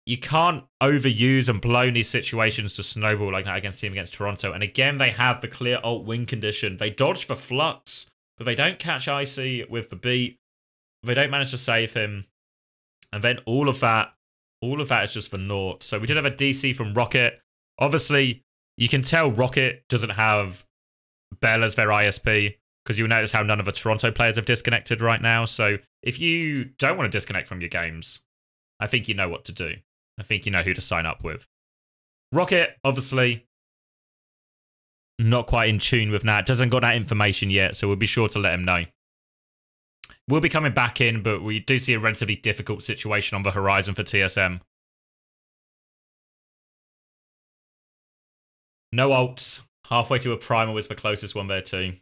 overuse and blow these situations to snowball like that against Team against Toronto. And again, they have the clear ult win condition. They dodge the Flux, but they don't catch Icy with the Beat. They don't manage to save him. And then all of that is just for naught. So we did have a DC from Rocket. Obviously, you can tell Rocket doesn't have Bell as their ISP, because you'll notice how none of the Toronto players have disconnected right now. So if you don't want to disconnect from your games, I think you know what to do. I think you know who to sign up with. Rocket, obviously, not quite in tune with that. Doesn't got that information yet, so we'll be sure to let him know. We'll be coming back in, but we do see a relatively difficult situation on the horizon for TSM. No ults. Halfway to a primal is the closest one there too.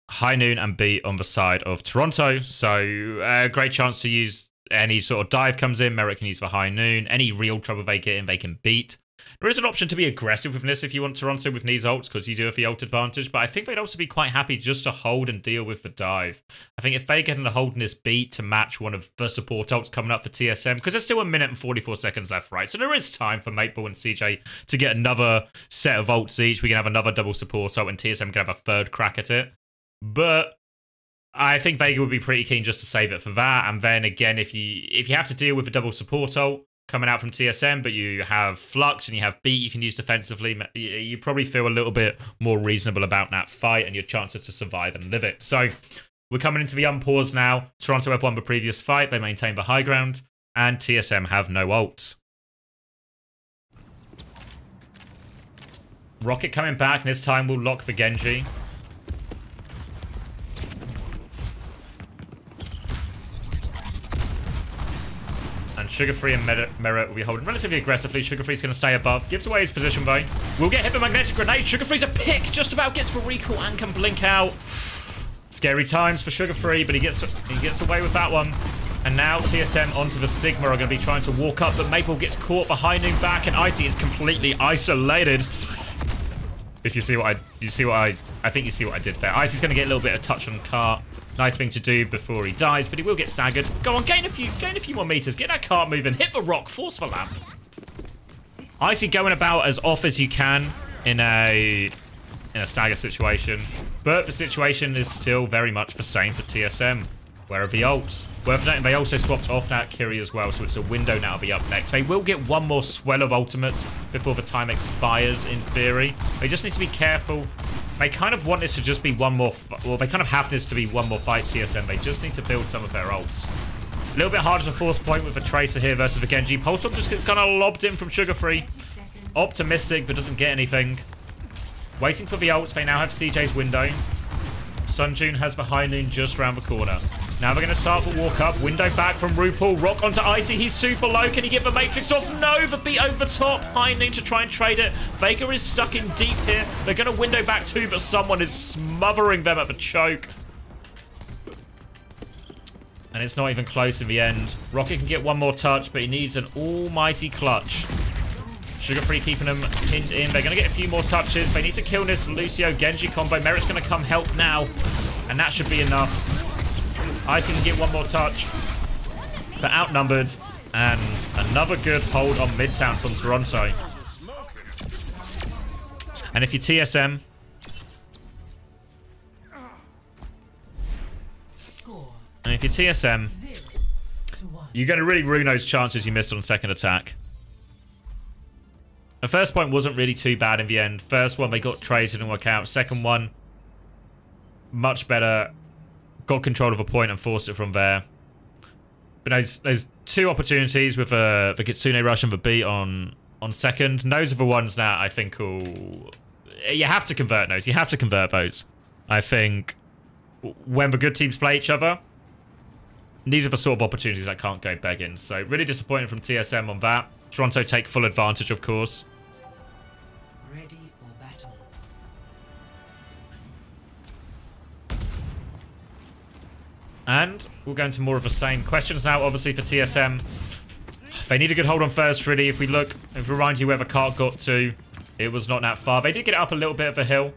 High Noon and Beat on the side of Toronto. So great chance to use any sort of dive comes in. Merit can use for High Noon. Any real trouble they get in, they can beat. There is an option to be aggressive with this if you want Toronto with these ults, because you do have the ult advantage, but I think they'd also be quite happy just to hold and deal with the dive. I think if they get in the hold in this Beat to match one of the support ults coming up for TSM, because there's still 1 minute and 44 seconds left, right? So there is time for Mateball and CJ to get another set of ults each. We can have another double support ult, and TSM can have a third crack at it. But I think Vega would be pretty keen just to save it for that. And then again, if you have to deal with a double support ult coming out from TSM, but you have Flux and you have Beat you can use defensively, you probably feel a little bit more reasonable about that fight and your chances to survive and live it. So we're coming into the unpause now. Toronto have won the previous fight. They maintain the high ground, and TSM have no ults. Rocket coming back, and this time we'll lock the Genji. And Sugar Free and Merit will be holding relatively aggressively. Sugar Free's going to stay above. Gives away his position though. We'll get hit with a magnetic grenade. Sugar Free's a pick. Just about gets for recall and can blink out. Scary times for Sugar Free, but he gets away with that one. And now TSM onto the Sigma are going to be trying to walk up, but Maple gets caught for High Noon back, and Icy is completely isolated. If you see what I think you see what I did there. Icy's going to get a little bit of touch on Cart. Nice thing to do before he dies, but he will get staggered. Go on, gain a few more meters. Get that cart moving. Hit the rock. Force the lamp. Icy going about as off as you can in a stagger situation, but the situation is still very much the same for TSM. Where are the ults? Well, they also swapped off that Kiri as well, so it's a window now to be up next. They will get one more swell of ultimates before the time expires, in theory. They just need to be careful They kind of want this to just be one more... Well, they kind of have this to be one more fight, TSM. They just need to build some of their ults. A little bit harder to force point with a Tracer here versus the Genji. Pulse Bomb just gets kind of lobbed in from Sugar Free. Optimistic, but doesn't get anything. Waiting for the ults. They now have CJ's window. Sunjun has the High Noon just around the corner. Now we're going to start the walk up. Window back from RuPaul. Rock onto Icy. He's super low. Can he get the Matrix off? No, the beat over the top. High Noon to try and trade it. Vega is stuck in deep here. They're going to window back too, but someone is smothering them at the choke. And it's not even close in the end. Rocket can get one more touch, but he needs an almighty clutch. Sugar Free keeping them pinned in. They're going to get a few more touches. They need to kill this Lucio-Genji combo. Merit's going to come help now. And that should be enough. Icy can get one more touch. They're outnumbered. And another good hold on Midtown from Toronto. And if you're TSM... And if you're TSM... You're going to really ruin those chances you missed on second attack. The first point wasn't really too bad in the end. First one, they got trades, didn't work out. Second one, much better. Got control of a point and forced it from there. But there's two opportunities with the Kitsune Rush and the beat on second. Those are the ones that I think will... You have to convert those. You have to convert those. I think when the good teams play each other, these are the sort of opportunities that can't go begging. So really disappointed from TSM on that. Toronto take full advantage, of course. Ready for battle. And we'll go into more of the same questions now, obviously, for TSM. They need a good hold on first, really. If we remind you where the cart got to, it was not that far. They did get up a little bit of a hill.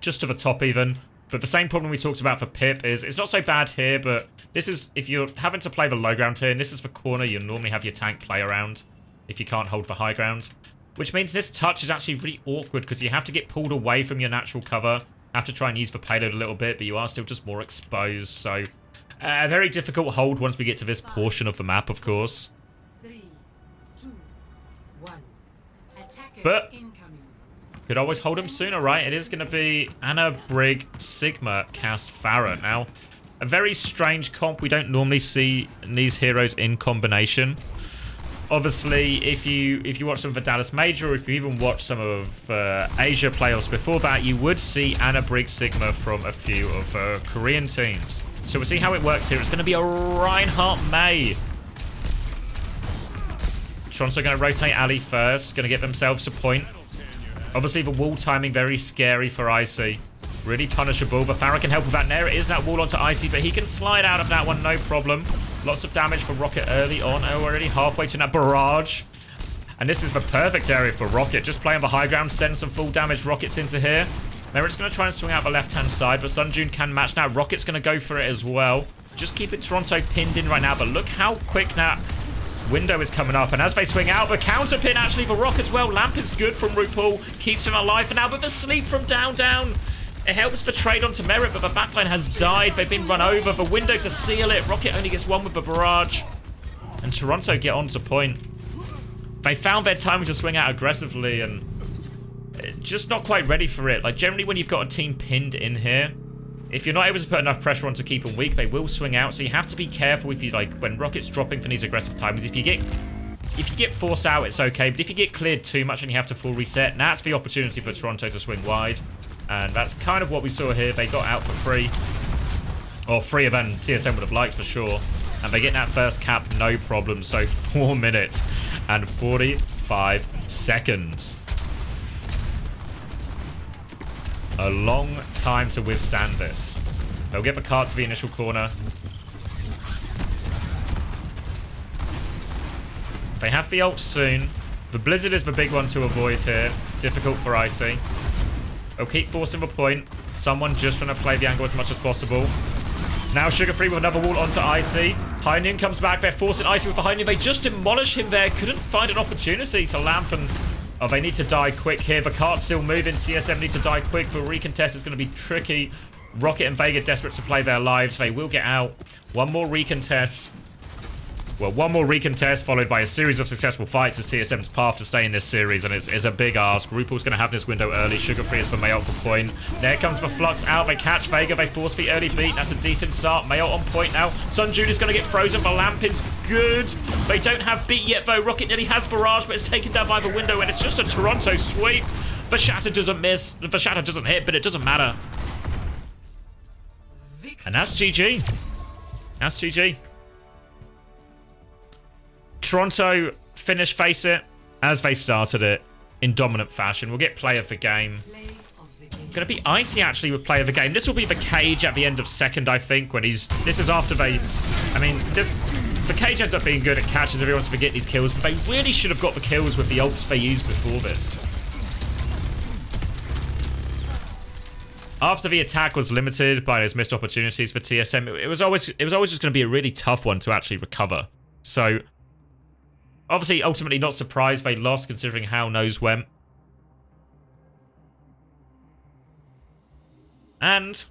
Just to the top, even. But the same problem we talked about for Pip is it's not so bad here, but this is, if you're having to play the low ground here, and this is the corner you normally have your tank play around if you can't hold the high ground. Which means this touch is actually really awkward because you have to get pulled away from your natural cover, have to try and use the payload a little bit, but you are still just more exposed. So a very difficult hold once we get to this portion of the map, of course. 3, 2, 1. Attackers But incoming. could always hold him sooner, right? It is going to be Anna, Brig, Sigma, Cass, Farah. Now, a very strange comp. We don't normally see these heroes in combination. Obviously, if you watch some of the Dallas Major, or if you even watch some of Asia playoffs before that, you would see Anna, Brig, Sigma from a few of Korean teams. So we'll see how it works here. It's going to be a Reinhardt May. Toronto going to rotate Ali first. Going to get themselves to point. Obviously, the wall timing very scary for Icy. Really punishable, but Farah can help with that. There it is, that wall onto Icy, but he can slide out of that one, no problem. Lots of damage for Rocket early on. Oh, already halfway to that barrage. And this is the perfect area for Rocket. Just play on the high ground, send some full damage Rockets into here. Merit's going to try and swing out the left-hand side, but Sunjun can match now. Rocket's going to go for it as well. Just keeping Toronto pinned in right now, but look how quick that window is coming up. And as they swing out, the counter pin actually for Rock as well. Lamp is good from RuPaul. Keeps him alive for now, but the sleep from down. It helps for trade onto Merit, but the backline has died. They've been run over. The window to seal it. Rocket only gets one with the barrage. And Toronto get on to point. They found their timing to swing out aggressively and just not quite ready for it. Like, generally when you've got a team pinned in here, if you're not able to put enough pressure on to keep them weak, they will swing out. So you have to be careful if you, like, when Rocket's dropping for these aggressive timings. If you get forced out, it's okay. But if you get cleared too much and you have to full reset, that's the opportunity for Toronto to swing wide. And that's kind of what we saw here. They got out for free. Or freer than TSM would have liked for sure. And they get that first cap, no problem. So 4 minutes and 45 seconds. A long time to withstand this. They'll get the cart to the initial corner. They have the ult soon. The Blizzard is the big one to avoid here. Difficult for Icy. They'll keep forcing the point. Someone just trying to play the angle as much as possible. Now Sugar Free with another wall onto Icy. High Noon comes back. They're forcing Icy with the High Noon. They just demolish him there. Couldn't find an opportunity to lamp and... Oh, they need to die quick here. The cart's still moving. TSM needs to die quick. The recontest is going to be tricky. Rocket and Vega desperate to play their lives. They will get out. One more recontest. Well, one more recontest followed by a series of successful fights as TSM's path to stay in this series, and it's a big ask. RuPaul's going to have this window early. Sugar Free is for Mayot for point. There comes the Flux out. They catch Vega. They force the early beat. That's a decent start. Mayot on point now. Sun June is going to get frozen. The lamp is good. They don't have beat yet, though. Rocket nearly has barrage, but it's taken down by the window, and it's just a Toronto sweep. The shatter doesn't miss. The shatter doesn't hit, but it doesn't matter. And that's GG. That's GG. Toronto finished FACEIT as they started it in dominant fashion. We'll get player of the game. Going to be Icy actually with player of the game. This will be the Cage at the end of second, I think, when he's... This is after they... I mean, the Cage ends up being good at catches. Everyone's to get these kills, but they really should have got the kills with the ults they used before this. After the attack was limited by those missed opportunities for TSM, it was always just going to be a really tough one to actually recover. So... Obviously, ultimately not surprised they lost, considering how Nose went. And,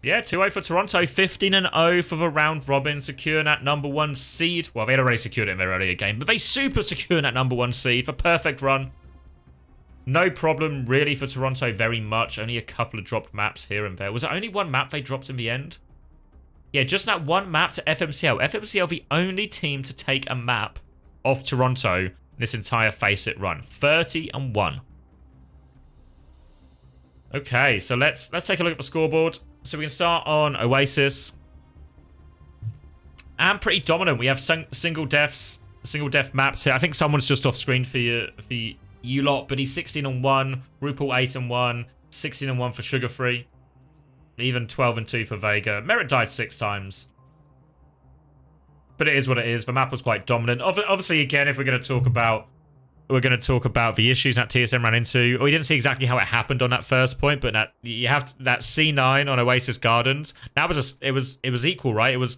yeah, 2-0 for Toronto. 15-0 for the round robin, securing that #1 seed. Well, they had already secured it in their earlier game, but they super secured that #1 seed. The perfect run. No problem, really, for Toronto, very much. Only a couple of dropped maps here and there. Was it only one map they dropped in the end? Yeah, just that one map to FMCL. FMCL, the only team to take a map off Toronto in this entire FACEIT run. 30-1. Okay, so let's take a look at the scoreboard. So we can start on Oasis. And pretty dominant. We have single death maps here. I think someone's just off screen for you lot, but he's 16-1. RuPaul 8-1. 16-1 for Sugar Free. Even 12-2 for Vega. Merit died 6 times. But it is what it is. The map was quite dominant. Obviously, again, if we're going to talk about the issues that TSM ran into. We didn't see exactly how it happened on that first point, but you have that C9 on Oasis Gardens. That was it was equal, right? It was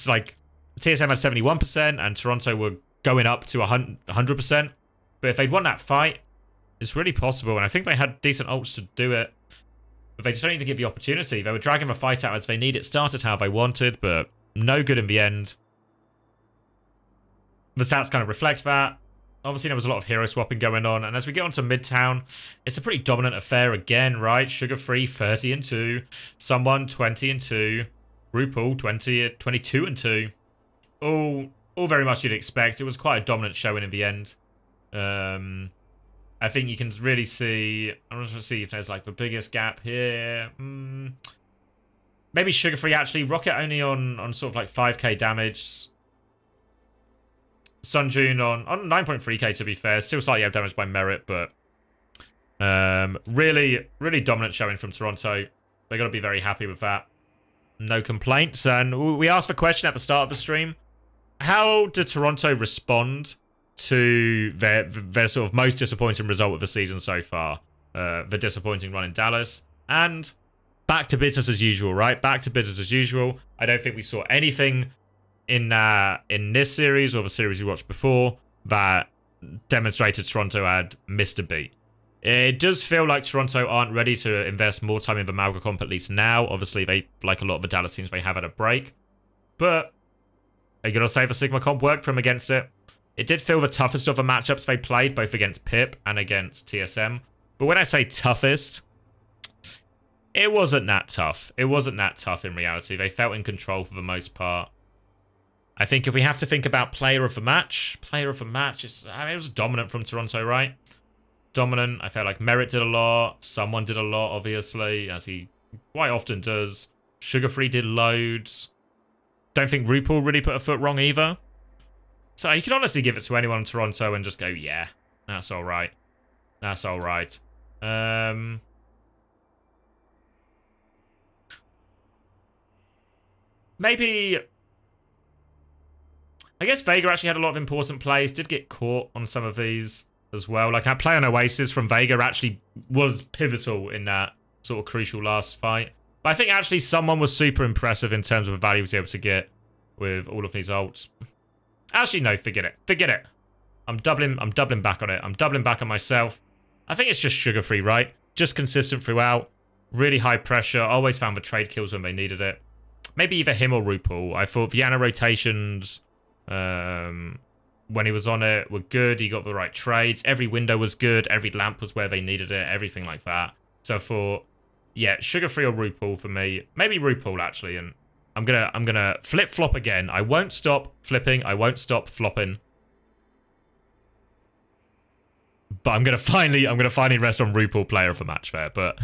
like TSM had 71% and Toronto were going up to 100%. But if they'd won that fight, it's really possible. And I think they had decent ults to do it. But they just don't even give the opportunity. They were dragging the fight out as they need. It started how they wanted, but no good in the end. The stats kind of reflect that. Obviously, there was a lot of hero swapping going on. And as we get onto Midtown, it's a pretty dominant affair again, right? Sugar Free, 30-2. Someone, 20-2. RuPaul, 22-2. All very much you'd expect. It was quite a dominant showing in the end. I think you can really see... I'm just going to see if there's like the biggest gap here. Maybe Sugar Free actually. Rocket only on sort of like 5k damage. Sun June on 9.3k to be fair. Still slightly out damaged by Merit, but really dominant showing from Toronto. They got to be very happy with that. No complaints. And we asked the question at the start of the stream. How did Toronto respond to their sort of most disappointing result of the season so far? The disappointing run in Dallas. And... back to business as usual, right? Back to business as usual. I don't think we saw anything in this series or the series we watched before that demonstrated Toronto had missed a beat. It does feel like Toronto aren't ready to invest more time in the Malga comp, at least now. Obviously, they, like a lot of the Dallas teams, they have had a break. But are you going to say the Sigma comp worked from against it? It did feel the toughest of the matchups they played, both against Pip and against TSM. But when I say toughest... it wasn't that tough. It wasn't that tough in reality. They felt in control for the most part. I think if we have to think about player of the match, it was dominant from Toronto, right? Dominant. I felt like Merit did a lot. Someone did a lot, obviously, as he quite often does. Sugar Free did loads. Don't think RuPaul really put a foot wrong either. So you can honestly give it to anyone in Toronto and just go, yeah, that's all right. That's all right. Maybe... I guess Vega actually had a lot of important plays. Did get caught on some of these as well. Like, that play on Oasis from Vega actually was pivotal in that sort of crucial last fight. But I think actually someone was super impressive in terms of the value he was able to get with all of these ults. Actually, no, forget it. Forget it. I'm doubling back on it. I'm doubling back on myself. I think it's just Sugar Free, right? Just consistent throughout. Really high pressure. Always found the trade kills when they needed it. Maybe either him or RuPaul. I thought Viana rotations when he was on it were good. He got the right trades. Every window was good. Every lamp was where they needed it. Everything like that. So for, yeah, sugar-free or RuPaul for me. Maybe RuPaul, actually. And I'm gonna flip-flop again. I won't stop flipping. I won't stop flopping. But I'm gonna finally rest on RuPaul Player of the Match there. But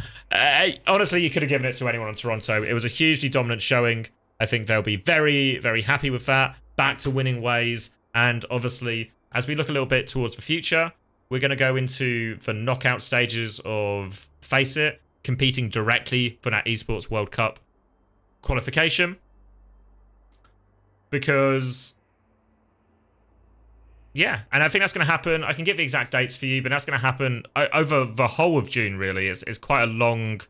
honestly, you could have given it to anyone on Toronto. It was a hugely dominant showing. I think they'll be very, very happy with that. Back to winning ways. And obviously, as we look a little bit towards the future, we're going to go into the knockout stages of FACEIT, competing directly for that Esports World Cup qualification. Because, yeah, and I think that's going to happen. I can give the exact dates for you, but that's going to happen over the whole of June, really. It's quite a long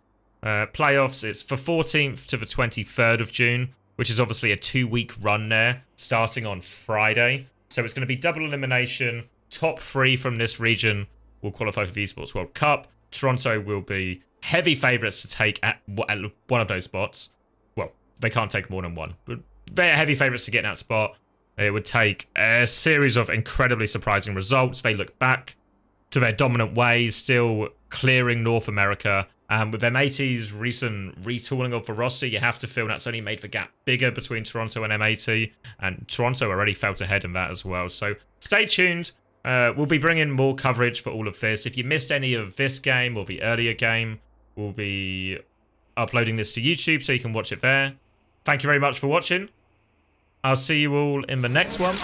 playoffs. It's the 14th to the 23rd of June, which is obviously a 2-week run there, starting on Friday. So it's going to be double elimination. Top 3 from this region will qualify for the Esports World Cup. Toronto will be heavy favourites to take at one of those spots. Well, they can't take more than one, but they're heavy favourites to get in that spot. It would take a series of incredibly surprising results. They look back to their dominant ways, still clearing North America. And with M80's recent retooling of the roster, you have to feel that's only made the gap bigger between Toronto and M80. And Toronto already felt ahead in that as well. So stay tuned. We'll be bringing more coverage for all of this. If you missed any of this game or the earlier game, we'll be uploading this to YouTube so you can watch it there. Thank you very much for watching. I'll see you all in the next one.